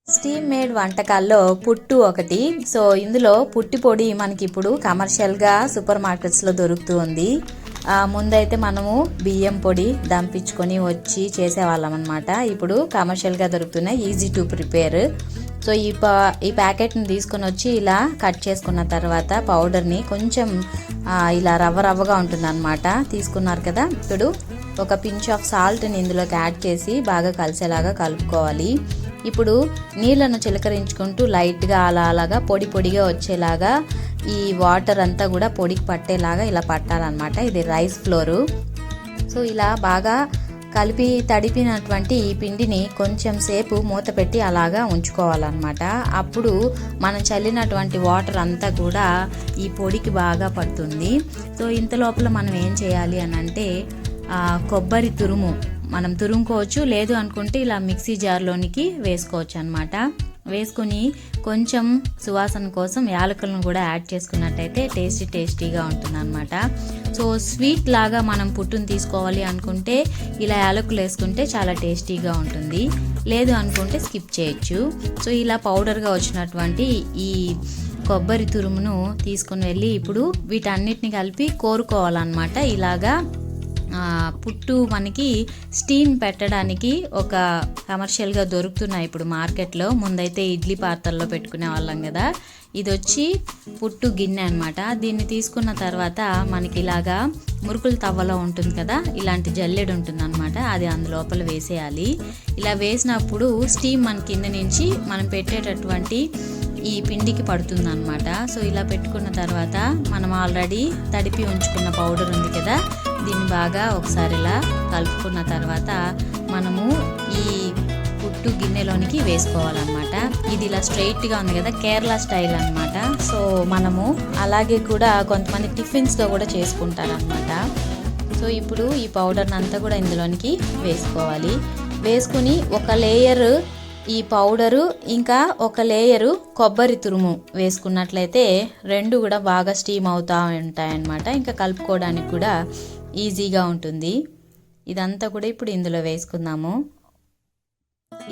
Steam made వంటకాల్లో పుట్టు ఒకటి. సో ఇందులో పుట్టి పొడి మనకి ఇప్పుడు కమర్షియల్గా సూపర్ మార్కెట్స్లో దొరుకుతూ ఉంది. ముందైతే మనము బియ్యం పొడి దంపించుకొని వచ్చి చేసేవాళ్ళం అనమాట. ఇప్పుడు కమర్షియల్గా దొరుకుతున్నాయి, ఈజీ టు ప్రిపేర్. సో ఈ ప్యాకెట్ని తీసుకొని వచ్చి ఇలా కట్ చేసుకున్న తర్వాత పౌడర్ని కొంచెం ఇలా రవ్వగా ఉంటుంది అనమాట. తీసుకున్నారు కదా, ఇప్పుడు ఒక పించ్ ఆఫ్ సాల్ట్ని ఇందులోకి యాడ్ చేసి బాగా కలిసేలాగా కలుపుకోవాలి. ఇప్పుడు నీళ్ళను చిలకరించుకుంటూ లైట్గా అలాగా పొడిగా వచ్చేలాగా ఈ వాటర్ అంతా కూడా పొడికి పట్టేలాగా ఇలా పట్టాలన్నమాట. ఇది రైస్ ఫ్లోరు. సో ఇలా బాగా కలిపి తడిపినటువంటి ఈ పిండిని కొంచెం సేపు మూత పెట్టి అలాగా ఉంచుకోవాలన్నమాట. అప్పుడు మనం చల్లినటువంటి వాటర్ అంతా కూడా ఈ పొడికి బాగా పడుతుంది. సో ఇంత లోపల మనం ఏం చేయాలి అని అంటే కొబ్బరి తురుము మనం తురుముకోవచ్చు, లేదు అనుకుంటే ఇలా మిక్సీ జార్లోనికి వేసుకోవచ్చు అనమాట. వేసుకుని కొంచెం సువాసన కోసం యాలకులను కూడా యాడ్ చేసుకున్నట్టయితే టేస్టీగా ఉంటుంది అనమాట. సో స్వీట్ లాగా మనం పుట్టును తీసుకోవాలి అనుకుంటే ఇలా యాలకులు వేసుకుంటే చాలా టేస్టీగా ఉంటుంది, లేదు అనుకుంటే స్కిప్ చేయొచ్చు. సో ఇలా పౌడర్గా వచ్చినటువంటి ఈ కొబ్బరి తురుమును తీసుకుని వెళ్ళి ఇప్పుడు వీటన్నిటిని కలిపి కోరుకోవాలన్నమాట. ఇలాగా పుట్టు మనకి స్టీమ్ పెట్టడానికి ఒక కమర్షియల్గా దొరుకుతున్నాయి ఇప్పుడు మార్కెట్లో. ముందైతే ఇడ్లీ పాత్రల్లో పెట్టుకునే వాళ్ళం కదా, ఇది వచ్చి పుట్టు గిన్నె అనమాట. దీన్ని తీసుకున్న తర్వాత మనకి ఇలాగా మురుకుల తవ్వలో ఉంటుంది కదా, ఇలాంటి జల్లెడు ఉంటుంది అనమాట, అది అందులోపల వేసేయాలి. ఇలా వేసినప్పుడు స్టీమ్ మన కింద నుంచి మనం పెట్టేటటువంటి ఈ పిండికి పడుతుంది అనమాట. సో ఇలా పెట్టుకున్న తర్వాత మనం ఆల్రెడీ తడిపి ఉంచుకున్న పౌడర్ ఉంది కదా, దీన్ని బాగా ఒకసారి ఇలా కలుపుకున్న తర్వాత మనము ఈ పుట్టు గిన్నెలోనికి వేసుకోవాలన్నమాట. ఇది ఇలా స్ట్రైట్గా ఉంది కదా, కేరళ స్టైల్ అనమాట. సో మనము అలాగే కూడా కొంతమంది టిఫిన్స్గా కూడా చేసుకుంటారనమాట. సో ఇప్పుడు ఈ పౌడర్ని అంతా కూడా ఇందులోనికి వేసుకోవాలి. వేసుకుని ఒక లేయర్ ఈ పౌడరు ఇంకా ఒక లేయరు కొబ్బరి తురుము వేసుకున్నట్లయితే రెండు కూడా బాగా స్టీమ్ అవుతూ ఉంటాయన్నమాట. ఇంకా కలుపుకోవడానికి కూడా ఈజీగా ఉంటుంది. ఇదంతా కూడా ఇప్పుడు ఇందులో వేసుకుందాము.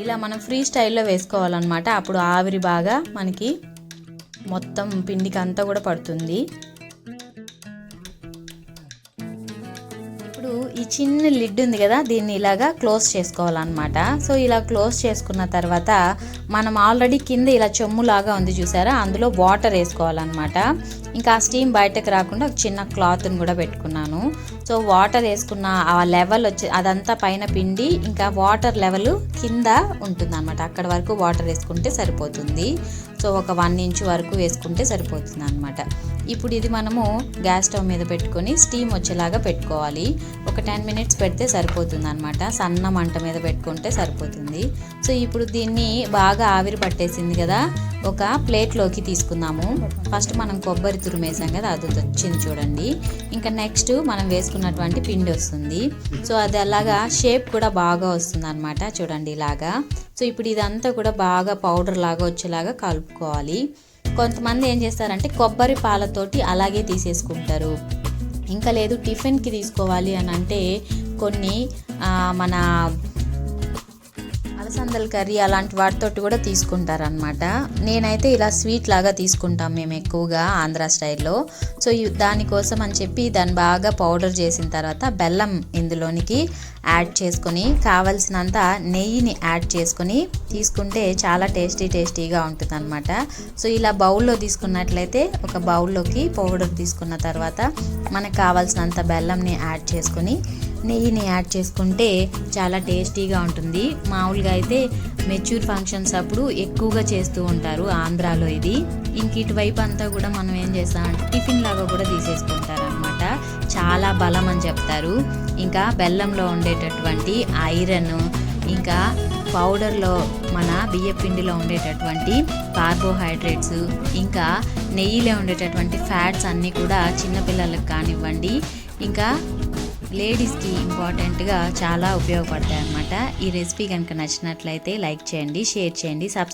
ఇలా మనం ఫ్రీ స్టైల్లో వేసుకోవాలన్నమాట. అప్పుడు ఆవిరి బాగా మనకి మొత్తం పిండికి అంతా కూడా పడుతుంది. ఇప్పుడు ఈ చిన్న లిడ్ ఉంది కదా, దీన్ని ఇలాగా క్లోజ్ చేసుకోవాలన్నమాట. సో ఇలా క్లోజ్ చేసుకున్న తర్వాత మనం ఆల్రెడీ కింద ఇలా చెమ్ములాగా ఉంది చూసారా, అందులో వాటర్ వేసుకోవాలన్నమాట. ఇంకా ఆ స్టీమ్ బయటకు రాకుండా ఒక చిన్న క్లాత్ని కూడా పెట్టుకున్నాను. సో వాటర్ వేసుకున్న ఆ లెవెల్ వచ్చి అదంతా పైన పిండి, ఇంకా వాటర్ లెవెల్ కింద ఉంటుంది అనమాట. అక్కడ వరకు వాటర్ వేసుకుంటే సరిపోతుంది. సో ఒక 1 ఇంచ్ వరకు వేసుకుంటే సరిపోతుంది అనమాట. ఇప్పుడు ఇది మనము గ్యాస్ స్టవ్ మీద పెట్టుకొని స్టీమ్ వచ్చేలాగా పెట్టుకోవాలి. ఒక 10 మినిట్స్ పెడితే సరిపోతుంది అనమాట. సన్న మంట మీద పెట్టుకుంటే సరిపోతుంది. సో ఇప్పుడు దీన్ని బాగా ఆవిరి పట్టేసింది కదా, ఒక ప్లేట్లోకి తీసుకుందాము. ఫస్ట్ మనం కొబ్బరి తురుమేసాం కదా, అది వచ్చింది చూడండి. ఇంకా నెక్స్ట్ మనం వేసుకున్నటువంటి పిండి వస్తుంది. సో అది అలాగా షేప్ కూడా బాగా వస్తుంది అనమాట. చూడండి ఇలాగా. సో ఇప్పుడు ఇదంతా కూడా బాగా పౌడర్ లాగా వచ్చేలాగా కలుపుకోవాలి. కొంతమంది ఏం చేస్తారంటే కొబ్బరి పాలతోటి అలాగే తీసేసుకుంటారు. ఇంకా లేదు టిఫిన్కి తీసుకోవాలి అని అంటే కొన్ని మన అలసందల కర్రీ అలాంటి వాటితోటి కూడా తీసుకుంటారనమాట. నేనైతే ఇలా స్వీట్ లాగా తీసుకుంటాం మేము ఎక్కువగా ఆంధ్ర స్టైల్లో. సో దానికోసం అని చెప్పి దాన్ని బాగా పౌడర్ చేసిన తర్వాత బెల్లం ఇందులోనికి యాడ్ చేసుకొని కావలసినంత నెయ్యిని యాడ్ చేసుకొని తీసుకుంటే చాలా టేస్టీగా ఉంటుంది అనమాట. సో ఇలా బౌల్లో తీసుకున్నట్లయితే ఒక బౌల్లోకి పౌడర్ తీసుకున్న తర్వాత మనకు కావాల్సినంత బెల్లంని యాడ్ చేసుకొని నెయ్యిని యాడ్ చేసుకుంటే చాలా టేస్టీగా ఉంటుంది. మామూలుగా అయితే మెచ్యూర్ ఫంక్షన్స్ అప్పుడు ఎక్కువగా చేస్తూ ఉంటారు ఆంధ్రాలో ఇది. ఇంక ఇటువైపు అంతా కూడా మనం ఏం చేస్తామంటే టిఫిన్ లాగా కూడా తీసేసుకుంటారు అనమాట. చాలా బలం అని చెప్తారు. ఇంకా బెల్లంలో ఉండేటటువంటి ఐరన్, ఇంకా పౌడర్లో మన బియ్య పిండిలో ఉండేటటువంటి కార్బోహైడ్రేట్స్, ఇంకా నెయ్యిలో ఉండేటటువంటి ఫ్యాట్స్ అన్నీ కూడా చిన్నపిల్లలకు కానివ్వండి, ఇంకా లేడీస్కి ఇంపార్టెంట్గా చాలా ఉపయోగపడతాయి అన్నమాట. ఈ రెసిపీ కనుక నచ్చినట్లయితే లైక్ చేయండి, షేర్ చేయండి,